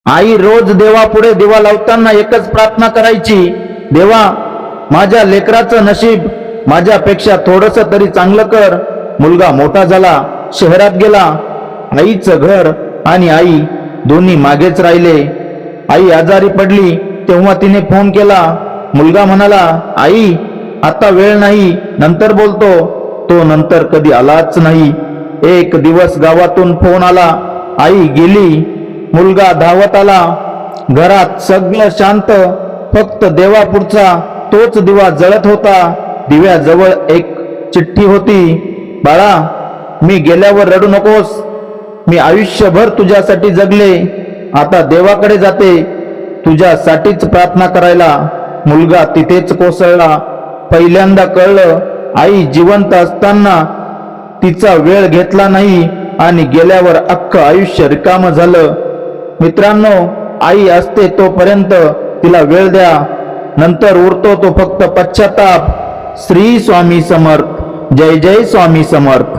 आई रोज देवापुढे दिवा लावताना एकच प्रार्थना करायची, देवा माझ्या लेकराचं नशीब माझ्यापेक्षा थोडस तरी चांगलं कर. मुलगा मोठा झाला, शहरात गेला. आईचं घर आणि आई दोन्ही मागेच राहिले. आई आजारी पडली तेव्हा तिने फोन केला. मुलगा म्हणाला, आई आता वेळ नाही, नंतर बोलतो. तो नंतर कधी आलाच नाही. एक दिवस गावातून फोन आला, आई गेली. मुलगा धावत आला. घरात सगळं शांत, फक्त देवापुढचा तोच दिवा जळत होता. दिव्याजवळ एक चिठ्ठी होती. बाळा, मी गेल्यावर रडू नकोस. मी आयुष्यभर तुझ्यासाठी जगले. आता देवाकडे जाते तुझ्यासाठीच प्रार्थना करायला. मुलगा तिथेच कोसळला. पहिल्यांदा कळलं, आई जिवंत असताना तिचा वेळ घेतला नाही आणि गेल्यावर अख्खं आयुष्य रिकामं झालं. मित्रांनो, आई असते तोपर्यंत तिला वेळ द्या, नंतर उरतो तो फक्त पश्चाताप. श्री स्वामी समर्थ. जय जय स्वामी समर्थ.